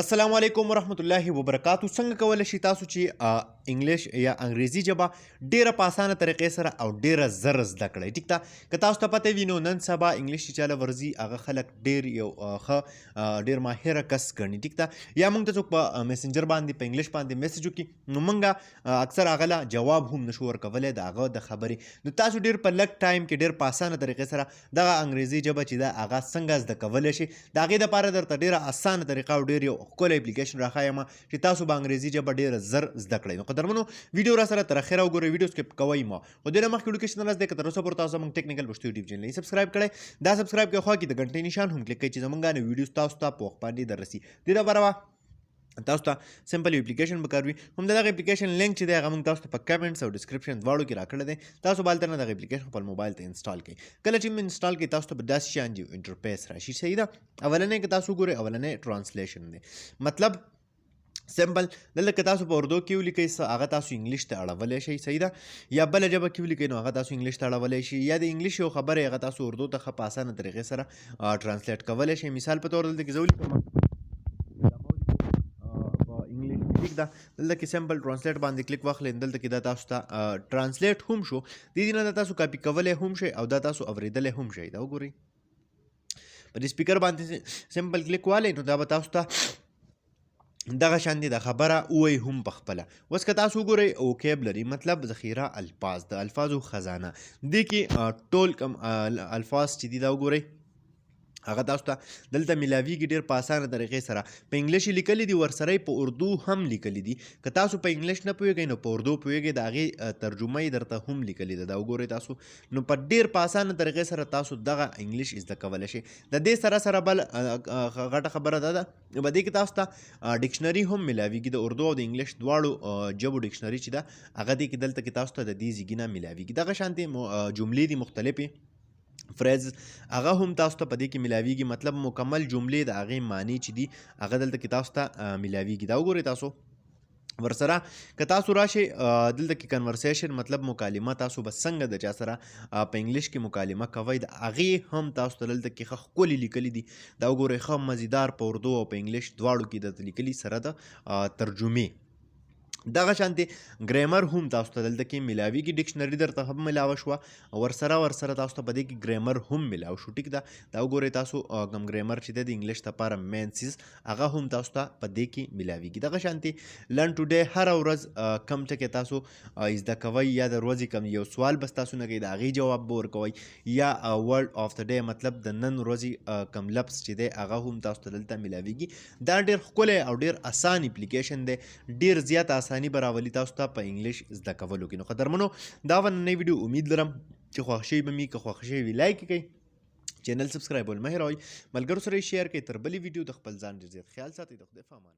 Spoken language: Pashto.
السلام علیکم ورحمت الله وبرکاتو. څنګه کولی شئ تاسو چې انګلیش یا انګریزي ژبه ډیره په اسانه طریقې سره او ډیره زر زده کړئ؟ ټیک ده. که تاسو ته پته وي نو نن سبا انګلیش چې چاله ورځي هغه خلک ډیر یو ښه ډیر ماهره کس ګڼي. ټیک ده. یا موږ ته څوک په میسنجر باندې په انګلیش باندې میسج وکړي نو موږ اکثر هغه له جواب هم نشو ورکولی د هغه د خبرې. نو تاسو ډیر په لږ ټایم کې ډیر په اسانه طریقې سره دغه انګریزي ژبه چې ده هغه څنګه زده کولی شئ. د هغې دپاره درته ډیره اسانه طریقه او ډیر یو ښکلی اپلیکیشن راښایم چې تاسو به انګریزي ژبه ډیره زر زده کړئ. نو قدرمنو ویډیو را سره تر اخره وګورئ، ویډیو سکپ کوئ مه. خو دې نه مخکې ویډیو کې چې نه دی که تر اوسه پورې تاسو زموږ ټیکنیکل پښتو یوټیوب چینل یې سبسکرایب کړئ. دا سبسکرایب کوئ، خوا کې د غنټۍ نشان هم کلیک کړئ چې زموږ نوي ویډیوز تاسو ته په وخت باندې دررسي. دې لپاره تاسو ته سمپل اپلیکیشن پکار وي. هم د دغه اپلیکیشن لینک چې دی هغه موږ تاسو ته په کمنټس او ډسکرپشن دواړو کې راکړی دی. تاسو به هلته نه دغه اپلیکیشن خپل موبایل ته انسټال کړئ. کله چې مو انسټال کړئ تاسو ته به داسې شان یو انټرفیس راشي. صحیح ده. اولنی که تاسو وګورئ اولنی ټرانسلیشن دی، مطلب سمپل. دلته که تاسو په اردو کې ولیکئ هغه تاسو انګلیش ته اړولی شئ. صحیح ده. یا بله ژبه کې ولیکئ نو هغه تاسو انګلیش ته اړولی شئ. یا د انګلیش یو خبره هغه تاسو اردو ته ښه په اسانه طریقې سره ټرانسلیټ کولی شئ. مثال په طور دلته کې زه ولیکم ٹھیک ده. دلته کې سمپل ټرانسلیټ باندې کلیک واخلئ. دلته کې دا تاسو ته ټرانسلیټ هم شو. د دې نه دا تاسو کاپي کولی هم شئ او دا تاسو اورېدلی هم شئ. دا وګورئ په دې سپیکر باندې سمپل کلیک والئ نو دا به تاسو ته دغه شان دي د خبره ووایي هم په خپله. اوس که تاسو وګورئ وکیبلري مطلب ذخیره الفاظ، د الفاظو خزانه. دې کې ټول کم الفاظ چې دي دا وګورئ هغه تاسو ته دلته میلاویږي ډېر په اسانه طریقې سره. په انګلیش یې لیکلي دي، ورسره یې په اردو هم لیکلي دي. که تاسو په انګلیش نه پوهېږئ نو په اردو پوهېږئ، د هغې ترجمه یې درته هم لیکلې ده. دا وګورئ تاسو. نو په ډېر په اسانه طریقې سره تاسو دغه انګلیش زده کولی شئ. د دې سره سره بل غټه خبره دا ده په دې کې تاسو ته ډکشنري هم میلاویږي. د اردو او د انګلیش دواړو ژبو ډکشنري چې ده هغه دې کې دلته کې تاسو ته د دې ځایږي نه میلاویږي. دغه شانتې جملې دي مختلفې فریز هغه هم تاسو ته په دې کې میلاویږي. مطلب مکمل جملې د هغې معنی چې دي هغه دلته کې تاسو ته میلاویږي. دا وګورئ تاسو. ورسره که تاسو راشئ دلته کې کنورسیشن مطلب مکالمه، تاسو به څنګه د چا سره په انګلیش کې مکالمه کوئ د هغې هم تاسو ته دلته کې ښه ښکلي لیکلي دي. دا وګورئ ښه مزیدار په اردو او په انګلیش دواړو کې درته لیکلي سره د ترجمې. دغه شانتې ګریمر هم تاسو ته دلته کې میلاویږي. ډکشنري درته هم میلاوه شوه. ورسره تاسو ته په دې کې ګریمر هم میلاو شو. ټیک ده. دا وګورئ تاسو کوم ګریمر چې دی د انګلیش دپاره مین سیز هغه هم تاسو ته په دې کې میلاویږي. دغه شانتې لرن ټوډے هره ورځ کم ټکې تاسو زده کوئ یا د ورځې کم یو سوال بس تاسو نه کوئ د هغې جواب به ورکوئ. یا ورډ آف د ډے مطلب د نن ورځې کم لفظ چې دی هغه هم تاسو ته دلته میلاویږي. دا ډېر ښکلی او ډېر اسان اپلیکیشن دی. ډېر زیات اساني به راولي تاسو ته په انګلیش زده کولو کې. نو قدرمنو دا و نننۍ ویډیو امید لرم چې خوښ شوي به مي. که خوښ شوي وي لایک یې کړئ، چینل سبسکرایبول مه هېروئ، ملګرو سره یې شیر کړئ. تر بلې ویډیو د خپل ځان ډېر زیات خیال ساتئ. د خدای په امان.